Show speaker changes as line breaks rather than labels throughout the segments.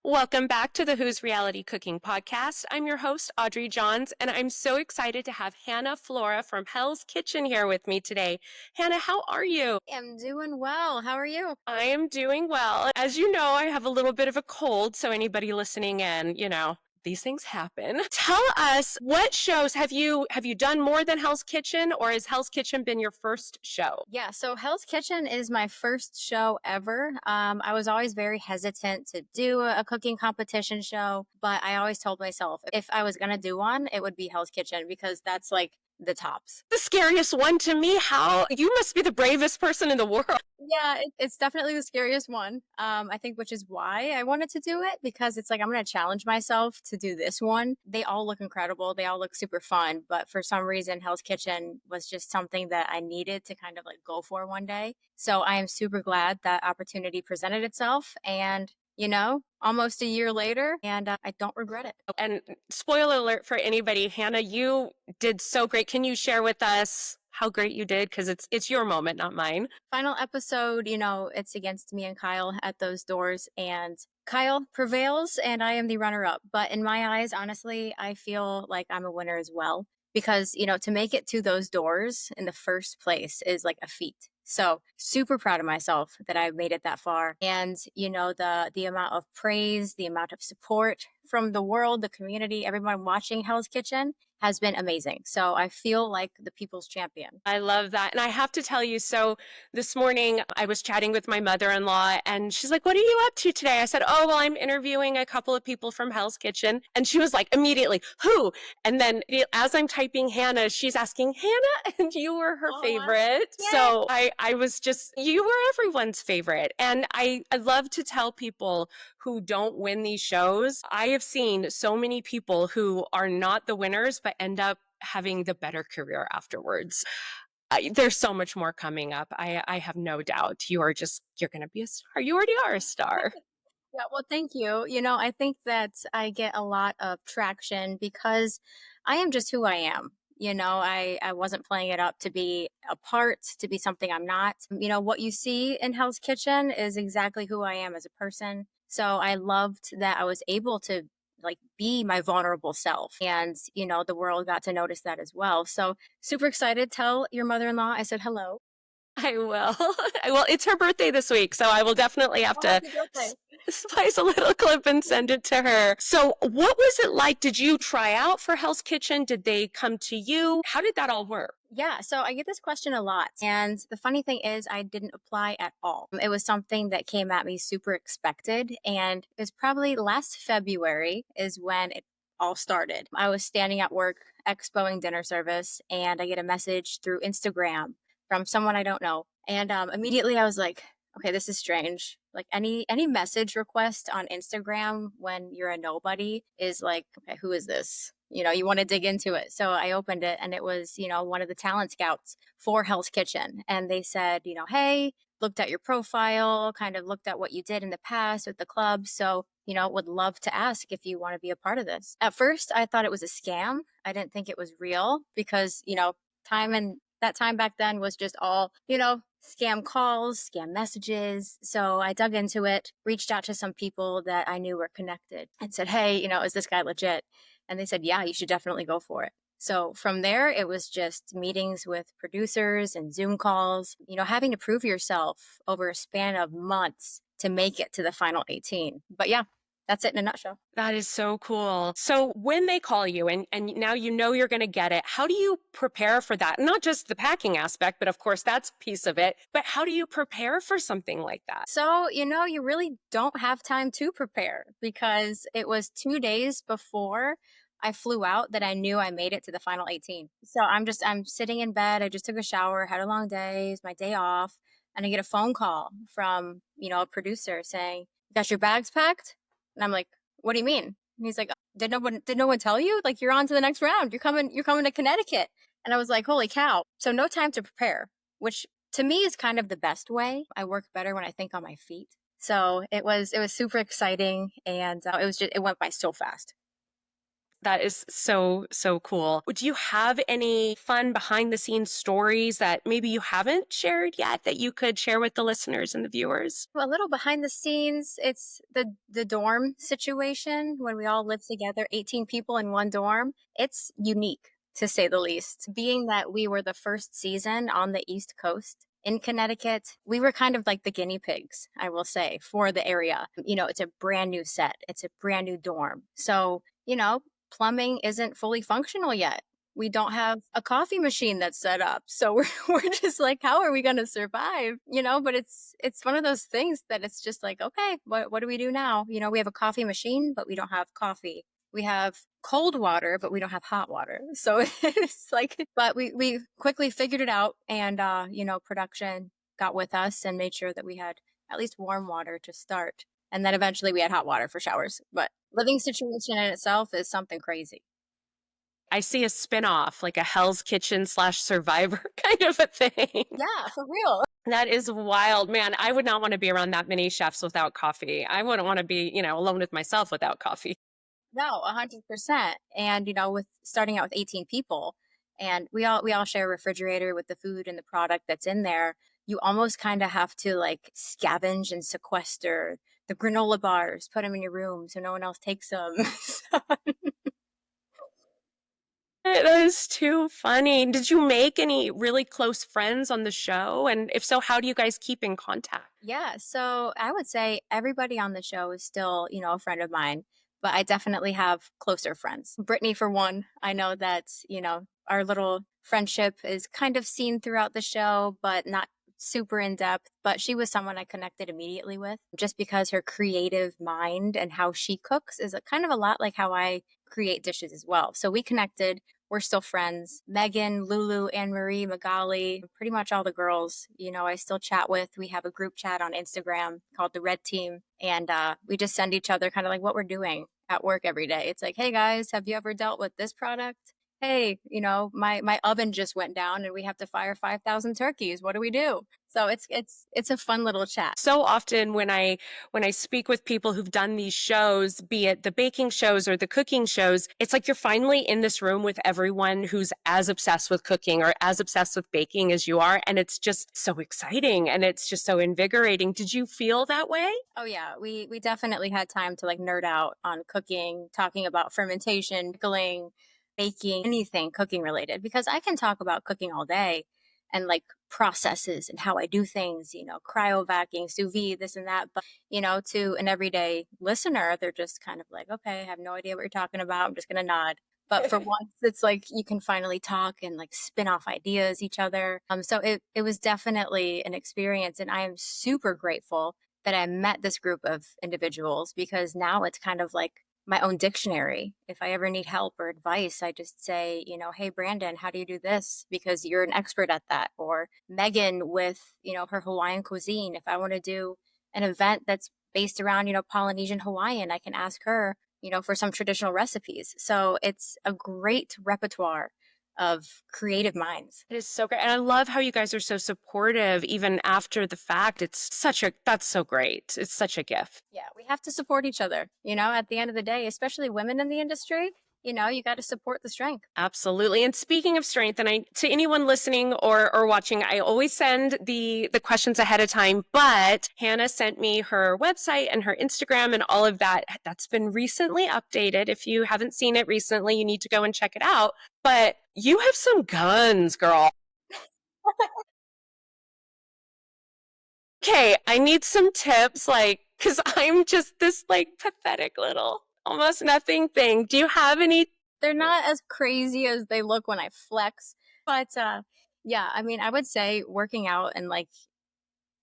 Welcome back to the Who's Reality Cooking podcast. I'm your host, Audrey Johns, and I'm so excited to have Hannah Flora from Hell's Kitchen here with me today. Hannah, how are you?
I'm doing well. How are you?
I am doing well. As you know, I have a little bit of a cold, so anybody listening in, these things happen. Tell us, what shows have you done more than Hell's Kitchen, or has Hell's Kitchen been your first show?
Yeah, so Hell's Kitchen is my first show ever. I was always very hesitant to do a cooking competition show, but I always told myself if I was going to do one, it would be Hell's Kitchen because that's like the tops.
The scariest one to me. How you must be the bravest person in the world.
Yeah, it's definitely the scariest one. I think, which is why I wanted to do it, because it's like I'm going to challenge myself to do this one. They all look incredible. They all look super fun, but for some reason, Hell's Kitchen was just something that I needed to kind of like go for one day. So I am super glad that opportunity presented itself, and almost a year later, and I don't regret it.
And spoiler alert for anybody, Hannah, you did so great. Can you share with us how great you did? Because it's your moment, not mine.
Final episode, it's against me and Kyle at those doors, and Kyle prevails, and I am the runner-up. But in my eyes, honestly, I feel like I'm a winner as well, because to make it to those doors in the first place is like a feat. So super proud of myself that I made it that far. And, the amount of praise, the amount of support from the world, the community, everyone watching Hell's Kitchen has been amazing. So I feel like the people's champion.
I love that. And I have to tell you, so this morning I was chatting with my mother-in-law and she's like, what are you up to today? I said, oh, well, I'm interviewing a couple of people from Hell's Kitchen. And she was like, immediately, who? And then as I'm typing Hannah, she's asking Hannah, and you were her favorite.
Yay.
So I was just, you were everyone's favorite. And I love to tell people who don't win these shows. I have seen so many people who are not the winners, but end up having the better career afterwards. There's so much more coming up. I have no doubt you're going to be a star. You already are a star.
Yeah, well, thank you. I think that I get a lot of traction because I am just who I am. I wasn't playing it up to be a part, to be something I'm not. What you see in Hell's Kitchen is exactly who I am as a person. So I loved that I was able to like be my vulnerable self, and the world got to notice that as well. So super excited. Tell your mother-in-law I said hello.
I will. Well, it's her birthday this week, so I will definitely have to spice a little clip and send it to her. So what was it like? Did you try out for Hell's Kitchen? Did they come to you? How did that all work?
Yeah, so I get this question a lot. And the funny thing is, I didn't apply at all. It was something that came at me super expected. And it was probably last February is when it all started. I was standing at work, expoing dinner service, and I get a message through Instagram from someone I don't know. And immediately I was like, okay, this is strange. Like any message request on Instagram when you're a nobody is like, okay, who is this? You want to dig into it. So I opened it, and it was, one of the talent scouts for Hell's Kitchen. And they said, hey, looked at your profile, kind of looked at what you did in the past with the club. So, would love to ask if you want to be a part of this. At first, I thought it was a scam. I didn't think it was real because, that time back then was just all, scam calls, scam messages. So I dug into it, reached out to some people that I knew were connected and said, hey, is this guy legit? And they said, yeah, you should definitely go for it. So from there, it was just meetings with producers and Zoom calls, having to prove yourself over a span of months to make it to the final 18. But yeah, that's it in a nutshell.
That is so cool. So when they call you and now you're going to get it, how do you prepare for that? Not just the packing aspect, but of course that's a piece of it. But how do you prepare for something like that?
So, you really don't have time to prepare because it was 2 days before I flew out that I knew I made it to the final 18. So I'm sitting in bed. I just took a shower, had a long day. It's my day off. And I get a phone call from, a producer saying, got your bags packed? And I'm like, what do you mean? And he's like, did no one tell you? Like, you're on to the next round. You're coming to Connecticut. And I was like, holy cow. So no time to prepare, which to me is kind of the best way. I work better when I think on my feet. So it was super exciting. And it went by so fast.
That is so, so cool. Do you have any fun behind the scenes stories that maybe you haven't shared yet that you could share with the listeners and the viewers?
A little behind the scenes, it's the dorm situation when we all live together, 18 people in one dorm. It's unique to say the least. Being that we were the first season on the East Coast in Connecticut, we were kind of like the guinea pigs, I will say, for the area. It's a brand new set, it's a brand new dorm. So, plumbing isn't fully functional yet. We don't have a coffee machine that's set up. So we're just like, how are we going to survive? But it's one of those things that it's just like, okay, what do we do now? We have a coffee machine, but we don't have coffee. We have cold water, but we don't have hot water. So it's like, but we quickly figured it out, and production got with us and made sure that we had at least warm water to start. And then eventually we had hot water for showers. But living situation in itself is something crazy.
I see a spin-off, like a Hell's Kitchen slash Survivor kind of a thing.
Yeah, for real.
That is wild, man. I would not want to be around that many chefs without coffee. I wouldn't want to be, alone with myself without coffee.
No, 100%. And with starting out with 18 people, and we all share a refrigerator with the food and the product that's in there. You almost kind of have to like scavenge and sequester the granola bars, put them in your room so no one else takes them.
That is too funny. Did you make any really close friends on the show? And if so, how do you guys keep in contact?
Yeah, so I would say everybody on the show is still, a friend of mine, but I definitely have closer friends. Brittany, for one, I know that, our little friendship is kind of seen throughout the show, but not super in depth. But she was someone I connected immediately with just because her creative mind and how she cooks is kind of a lot like how I create dishes as well. So we connected. We're still friends. Megan, Lulu, Anne Marie, Magali, pretty much all the girls, I still chat with. We have a group chat on Instagram called the Red Team. And we just send each other kind of like what we're doing at work every day. It's like, hey guys, have you ever dealt with this product? Hey, my oven just went down and we have to fire 5,000 turkeys. What do we do? So it's a fun little chat.
So often when I speak with people who've done these shows, be it the baking shows or the cooking shows, it's like you're finally in this room with everyone who's as obsessed with cooking or as obsessed with baking as you are. And it's just so exciting and it's just so invigorating. Did you feel that way?
Oh yeah, we definitely had time to like nerd out on cooking, talking about fermentation, pickling, baking, anything cooking related, because I can talk about cooking all day and like processes and how I do things, cryovacking, sous vide, this and that. But, to an everyday listener, they're just kind of like, okay, I have no idea what you're talking about. I'm just going to nod. But for once, it's like you can finally talk and like spin off ideas each other. So it was definitely an experience. And I am super grateful that I met this group of individuals, because now it's kind of like my own dictionary. If I ever need help or advice, I just say, hey, Brandon, how do you do this? Because you're an expert at that. Or Megan with, her Hawaiian cuisine. If I want to do an event that's based around, Polynesian Hawaiian, I can ask her, for some traditional recipes. So it's a great repertoire of creative minds.
It is so great. And I love how you guys are so supportive even after the fact. That's so great. It's such a gift.
Yeah, we have to support each other, at the end of the day, especially women in the industry. You got to support the strength.
Absolutely. And speaking of strength, and to anyone listening or watching, I always send the questions ahead of time, but Hannah sent me her website and her Instagram and all of that. That's been recently updated. If you haven't seen it recently, you need to go and check it out. But you have some guns, girl. Okay, I need some tips, because I'm just this pathetic little almost nothing thing. Do you have any?
They're not as crazy as they look when I flex, but yeah, I mean, I would say working out and like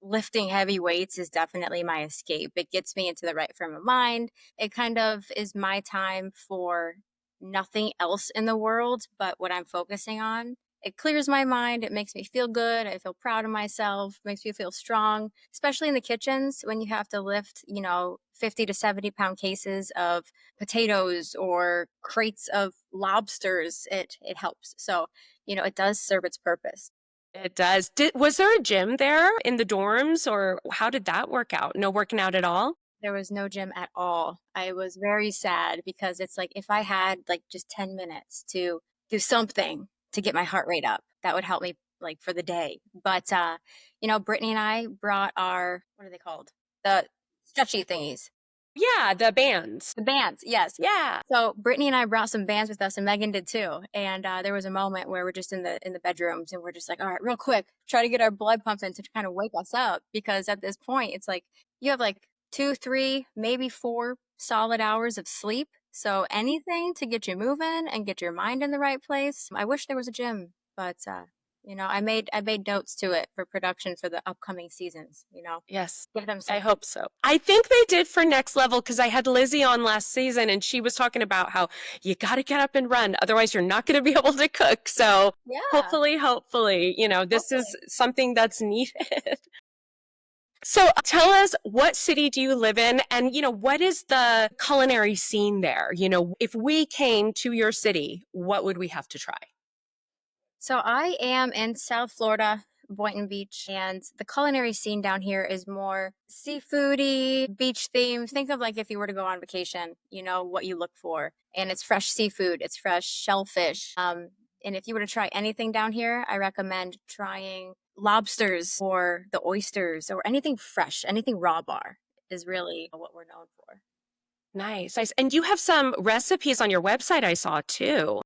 lifting heavy weights is definitely my escape. It gets me into the right frame of mind. It kind of is my time for nothing else in the world but what I'm focusing on. It clears my mind. It makes me feel good. I feel proud of myself, makes me feel strong, especially in the kitchens when you have to lift, 50 to 70-pound cases of potatoes or crates of lobsters. It helps. So, it does serve its purpose.
It does. Was there a gym there in the dorms, or how did that work out? No working out at all?
There was no gym at all. I was very sad because it's like if I had like just 10 minutes to do something to get my heart rate up, that would help me like for the day. But Brittany and I brought our what are they called? The stretchy thingies.
Yeah, the bands.
The bands, yes.
Yeah.
So Brittany and I brought some bands with us, and Megan did too. And there was a moment where we're just in the bedrooms, and we're just like, all right, real quick, try to get our blood pumping to kind of wake us up because at this point, it's like you have like 2, 3, maybe 4 solid hours of sleep. So anything to get you moving and get your mind in the right place. I wish there was a gym, but I made notes to it for production for the upcoming seasons.
Yes.
Give them
I
some.
hope so. I think they did for Next Level because I had Lizzie on last season and she was talking about how you got to get up and run. Otherwise, you're not going to be able to cook. So
Yeah,
hopefully, this is
hopefully.
something that's needed. So tell us, what city do you live in? And, what is the culinary scene there? If we came to your city, what would we have to try?
So I am in South Florida, Boynton Beach, and the culinary scene down here is more seafoody, beach themed. Think of like if you were to go on vacation, you know what you look for. And it's fresh seafood, it's fresh shellfish. And if you were to try anything down here, I recommend trying lobsters or the oysters or anything fresh, anything raw bar is really what we're known for.
Nice, nice. And you have some recipes on your website I saw too.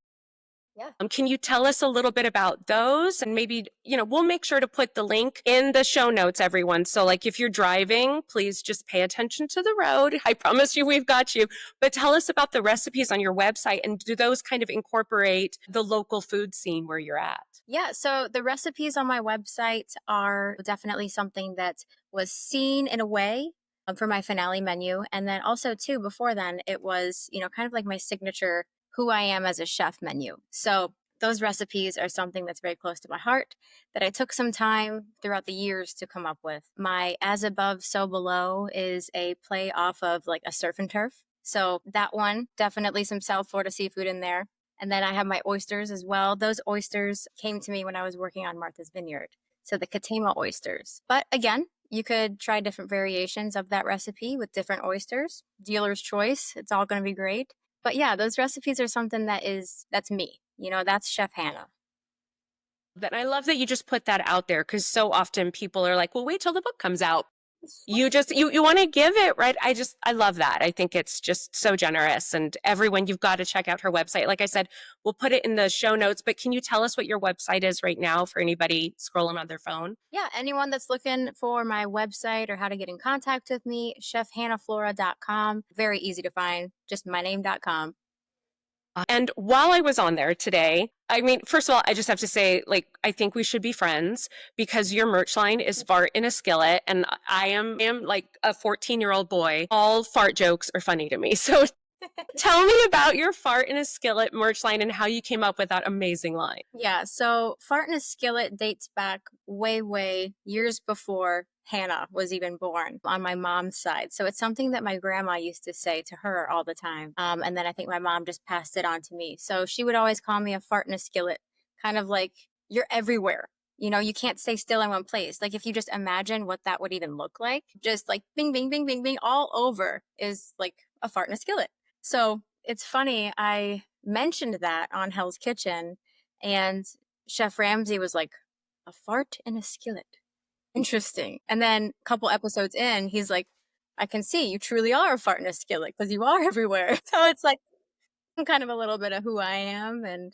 Yeah.
Can you tell us a little bit about those? And maybe, we'll make sure to put the link in the show notes, everyone. So, like, if you're driving, please just pay attention to the road. I promise you, we've got you. But tell us about the recipes on your website. And do those kind of incorporate the local food scene where you're at?
Yeah, so the recipes on my website are definitely something that was seen in a way for my finale menu. And then also, too, before then, it was, kind of like my signature who I am as a chef menu. So those recipes are something that's very close to my heart that I took some time throughout the years to come up with. My As Above, So Below is a play off of like a surf and turf. So that one, definitely some South Florida seafood in there. And then I have my oysters as well. Those oysters came to me when I was working on Martha's Vineyard. So the Katema oysters. But again, you could try different variations of that recipe with different oysters. Dealer's choice. It's all going to be great. But yeah, those recipes are something that's me. That's Chef Hannah.
That I love that you just put that out there because so often people are like, well, wait till the book comes out. You want to give it, right? I love that. I think it's just so generous, and everyone, you've got to check out her website. Like I said, we'll put it in the show notes, but can you tell us what your website is right now for anybody scrolling on their phone?
Yeah, anyone that's looking for my website or how to get in contact with me, chefhannahflora.com. Very easy to find, just myname.com.
And while I was on there today, I mean, first of all, I just have to say, like, I think we should be friends because your merch line is fart in a skillet. And I am like a 14-year-old boy. All fart jokes are funny to me. So tell me about your fart in a skillet merch line and how you came up with that amazing line.
Yeah, so Fart in a Skillet dates back way, way years before Hannah was even born on my mom's side. So it's something that my grandma used to say to her all the time. And then I think my mom just passed it on to me. So she would always call me a fart in a skillet, kind of like you're everywhere. You can't stay still in one place. Like if you just imagine what that would even look like, just like bing, bing, bing, bing, bing, all over is like a fart in a skillet. So it's funny. I mentioned that on Hell's Kitchen, and Chef Ramsay was like, a fart in a skillet. Interesting. And then a couple episodes in, he's like, I can see you truly are a fart in a skillet because you are everywhere. So it's like kind of a little bit of who I am and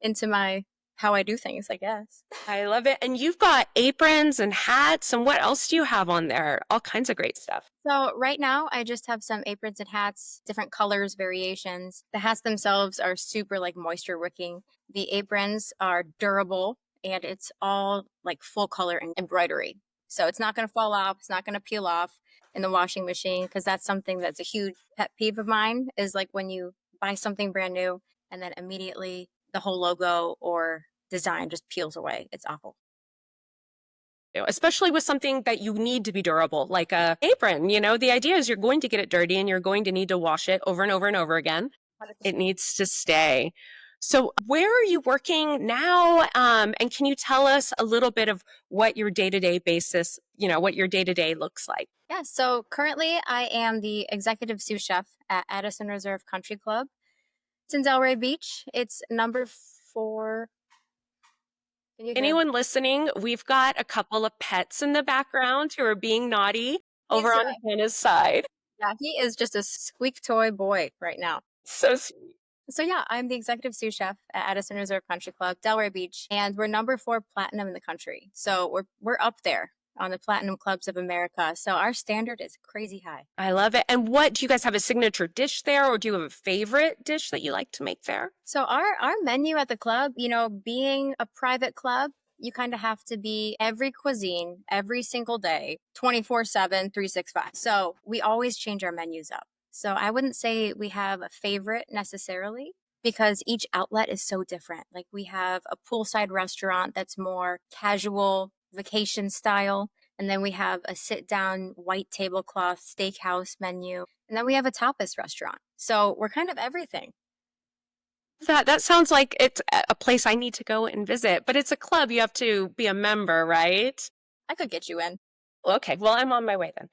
into my how I do things, I guess.
I love it. And you've got aprons and hats. And what else do you have on there? All kinds of great stuff.
So right now I just have some aprons and hats, different colors, variations. The hats themselves are super like moisture wicking. The aprons are durable and it's all like full color and embroidery. So it's not going to fall off. It's not going to peel off in the washing machine because that's something that's a huge pet peeve of mine is like when you buy something brand new and then immediately the whole logo or design just peels away. It's awful.
Especially with something that you need to be durable, like a apron. The idea is you're going to get it dirty and you're going to need to wash it over and over and over again.
100%.
It needs to stay. So where are you working now? And can you tell us a little bit of what your day-to-day basis, what your day-to-day looks like?
Yeah, so currently I am the executive sous chef at Addison Reserve Country Club. It's in Delray Beach. It's number 4. Can you hear
Anyone listening, we've got a couple of pets in the background who are being naughty over
He's
on Hannah's side.
yeah, he is just a squeak toy boy right now.
So sweet.
So yeah, I'm the executive sous chef at Addison Reserve Country Club, Delray Beach, and we're number 4 platinum in the country. So we're up there on the platinum clubs of America. So our standard is crazy high.
I love it. And what do you guys have a signature dish there, or do you have a favorite dish that you like to make there?
So our menu at the club, being a private club, you kind of have to be every cuisine every single day, 24/7, 365. So we always change our menus up. So I wouldn't say we have a favorite necessarily because each outlet is so different. Like we have a poolside restaurant that's more casual, vacation style. And then we have a sit down white tablecloth steakhouse menu. And then we have a tapas restaurant. So we're kind of everything.
That sounds like it's a place I need to go and visit, but it's a club. You have to be a member, right?
I could get you in.
Okay, well, I'm on my way then.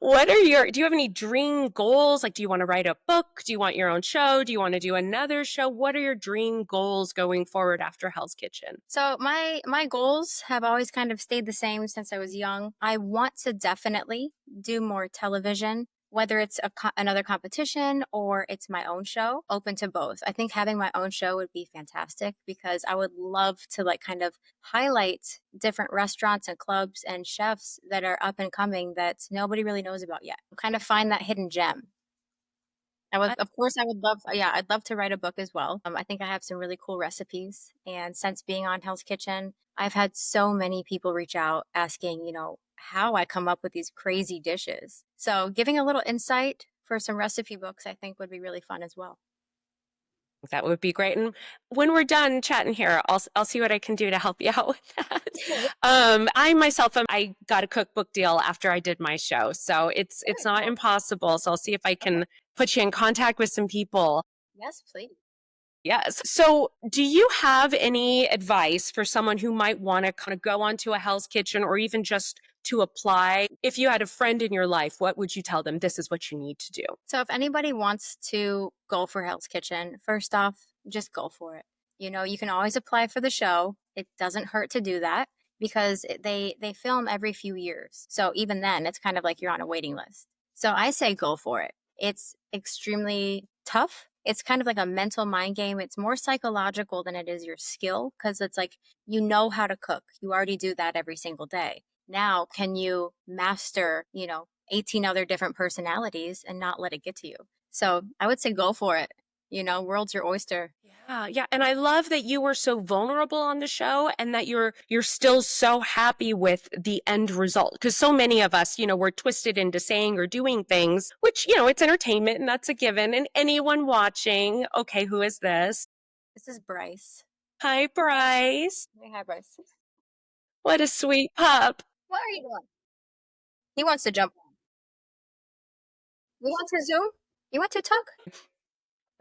Do you have any dream goals? Like, do you want to write a book? Do you want your own show? Do you want to do another show? What are your dream goals going forward after Hell's Kitchen?
So my goals have always kind of stayed the same since I was young. I want to definitely do more television, whether it's another competition or it's my own show. Open to both. I think having my own show would be fantastic because I would love to like kind of highlight different restaurants and clubs and chefs that are up and coming that nobody really knows about yet. Kind of find that hidden gem. Of course, I would love, yeah, I'd love to write a book as well. I think I have some really cool recipes. And since being on Hell's Kitchen, I've had so many people reach out asking, how I come up with these crazy dishes. So giving a little insight for some recipe books, I think would be really fun as well.
That would be great. And when we're done chatting here, I'll see what I can do to help you out with that. I myself, I got a cookbook deal after I did my show, so it's
Very
not
cool.
impossible. So I'll see if I
Okay.
can put you in contact with some people.
Yes, please.
Yes. So, do you have any advice for someone who might want to kind of go onto a Hell's Kitchen or even just to apply? If you had a friend in your life, what would you tell them? This is what you need to do.
So if anybody wants to go for Hell's Kitchen, first off, just go for it. You can always apply for the show. It doesn't hurt to do that because they film every few years. So even then, it's kind of like you're on a waiting list. So I say go for it. It's extremely tough. It's kind of like a mental mind game. It's more psychological than it is your skill because it's like you know how to cook. You already do that every single day. Now, can you master, 18 other different personalities and not let it get to you? So I would say go for it. World's your oyster.
Yeah, yeah, and I love that you were so vulnerable on the show and that you're still so happy with the end result because so many of us, we're twisted into saying or doing things which, it's entertainment and that's a given and anyone watching, okay, who is this?
This is Bryce.
Hi, Bryce.
Hey, hi, Bryce.
What a sweet pup.
What are you doing? He wants to jump on. You want to Zoom? You want to talk?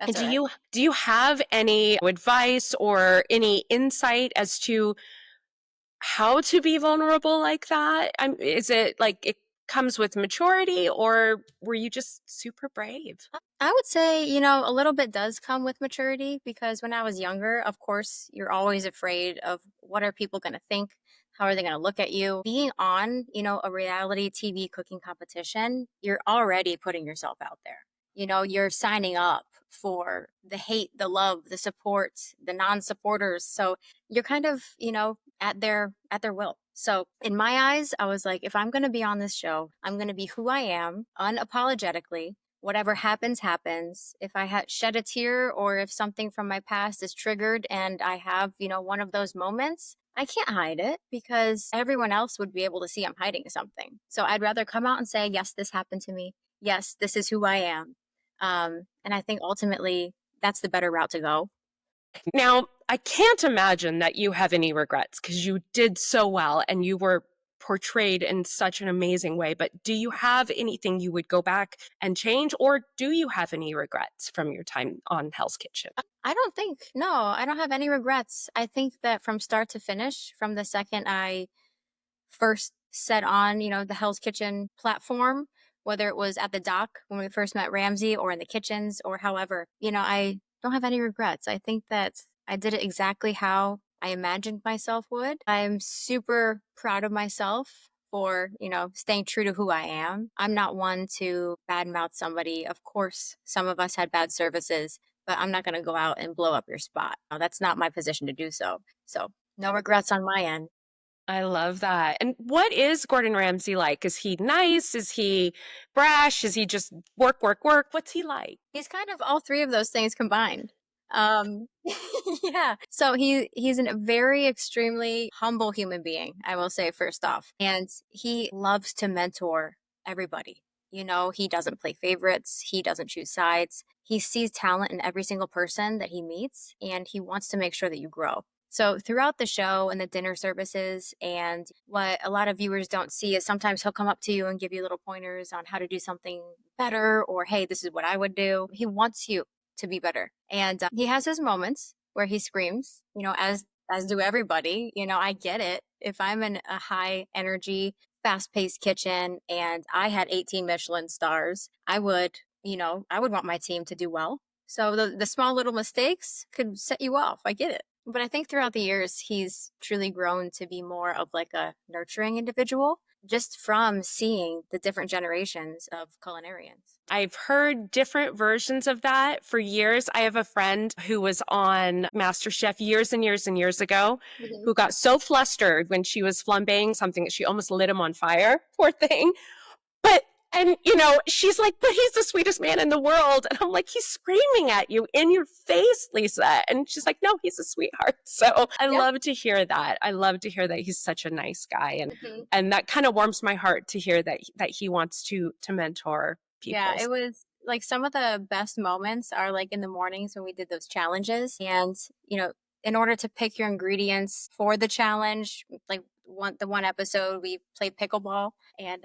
And
That's all
do
right.
you have any advice or any insight as to how to be vulnerable like that? Is it like it comes with maturity or were you just super brave?
I would say, a little bit does come with maturity because when I was younger, of course, you're always afraid of what are people going to think? How are they going to look at you? Being on, a reality TV cooking competition, you're already putting yourself out there. You're signing up for the hate, the love, the support, the non-supporters. So you're kind of, at their will. So in my eyes, I was like, if I'm going to be on this show, I'm going to be who I am unapologetically. Whatever happens, happens. If I shed a tear or if something from my past is triggered and I have, one of those moments, I can't hide it because everyone else would be able to see I'm hiding something. So I'd rather come out and say, yes, this happened to me. Yes, this is who I am. And I think ultimately that's the better route to go.
Now, I can't imagine that you have any regrets because you did so well and you were portrayed in such an amazing way. But do you have anything you would go back and change, or do you have any regrets from your time on Hell's Kitchen?
No, I don't have any regrets. I think that from start to finish, from the second I first set on, the Hell's Kitchen platform, whether it was at the dock when we first met Ramsay or in the kitchens or however, I don't have any regrets. I think that I did it exactly how I imagined myself would. I'm super proud of myself for, staying true to who I am. I'm not one to badmouth somebody. Of course, some of us had bad services, but I'm not going to go out and blow up your spot. That's not my position to do so. So, no regrets on my end.
I love that. And what is Gordon Ramsay like? Is he nice? Is he brash? Is he just work, work, work? What's he like?
He's kind of all three of those things combined. Um, yeah. So he's a very extremely humble human being, I will say first off. And he loves to mentor everybody. He doesn't play favorites, he doesn't choose sides. He sees talent in every single person that he meets, and he wants to make sure that you grow. So throughout the show and the dinner services, and what a lot of viewers don't see is sometimes he'll come up to you and give you little pointers on how to do something better, or hey, this is what I would do. He wants you to be better, and he has his moments where he screams. As do everybody. I get it. If I'm in a high energy, fast paced kitchen and I had 18 Michelin stars, I would want my team to do well. So the small little mistakes could set you off. I get it. But I think throughout the years, he's truly grown to be more of like a nurturing individual just from seeing the different generations of culinarians.
I've heard different versions of that for years. I have a friend who was on MasterChef years and years and years ago
Mhm.
who got so flustered when she was flambeing something that she almost lit him on fire, poor thing. But, and she's like, but he's the sweetest man in the world. And I'm like, he's screaming at you in your face, Lisa. And she's like, no, he's a sweetheart. So I
Yep.
love to hear that. I love to hear that he's such a nice guy. And,
Mhm.
and that kind of warms my heart to hear that he wants to mentor
Yeah,
people.
it was like some of the best moments are like in the mornings when we did those challenges. And, in order to pick your ingredients for the challenge, like the one episode we played pickleball, and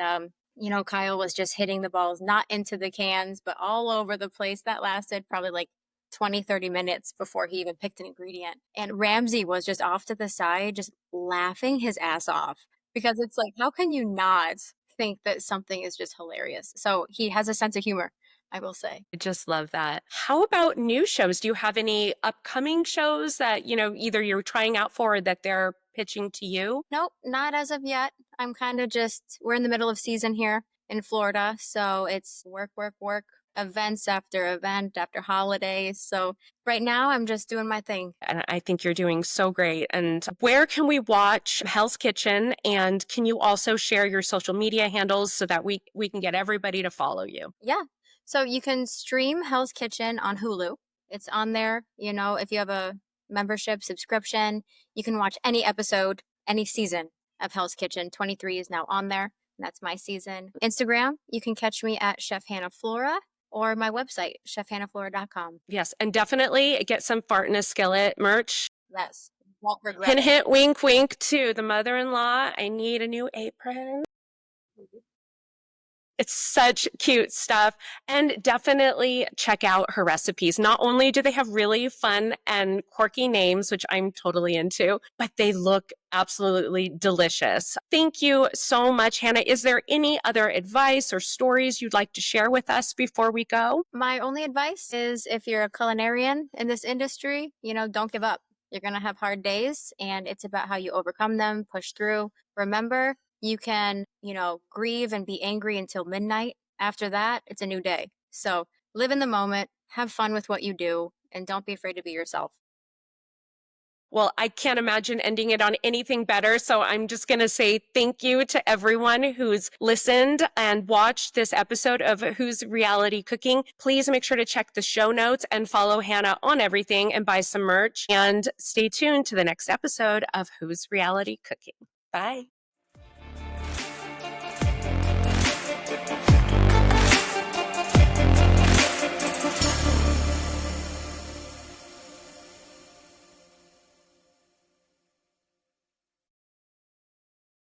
Kyle was just hitting the balls not into the cans, but all over the place. That lasted probably like 20-30 minutes before he even picked an ingredient. And Ramsey was just off to the side, just laughing his ass off, because it's like, how can you not think that something is just hilarious? So he has a sense of humor, I will say.
I just love that. How about new shows? Do you have any upcoming shows that, either you're trying out for or that they're pitching to you?
Nope, not as of yet. I'm kind of we're in the middle of season here in Florida. So it's work, work, work, events after event after holidays. So right now I'm just doing my thing.
And I think you're doing so great. And where can we watch Hell's Kitchen? And can you also share your social media handles so that we can get everybody to follow you?
Yeah. So you can stream Hell's Kitchen on Hulu. It's on there. If you have a membership subscription, you can watch any episode, any season of Hell's Kitchen. 23 is now on there. And that's my season. Instagram, you can catch me at Chef Hannah Flora, or my website, chefhannahflora.com.
Yes. And definitely get some Fart in a Skillet merch.
Yes. Won't regret
Hint,
it.
hint, wink, wink to the mother-in-law. I need a new apron. It's such cute stuff. And definitely check out her recipes. Not only do they have really fun and quirky names, which I'm totally into, but they look absolutely delicious. Thank you so much, Hannah. Is there any other advice or stories you'd like to share with us before we go?
My only advice is, if you're a culinarian in this industry, don't give up. You're going to have hard days, and it's about how you overcome them, push through. Remember, you can, grieve and be angry until midnight. After that, it's a new day. So live in the moment, have fun with what you do, and don't be afraid to be yourself.
Well, I can't imagine ending it on anything better. So I'm just going to say thank you to everyone who's listened and watched this episode of Who's Reality Cooking. Please make sure to check the show notes and follow Hannah on everything and buy some merch. And stay tuned to the next episode of Who's Reality Cooking. Bye.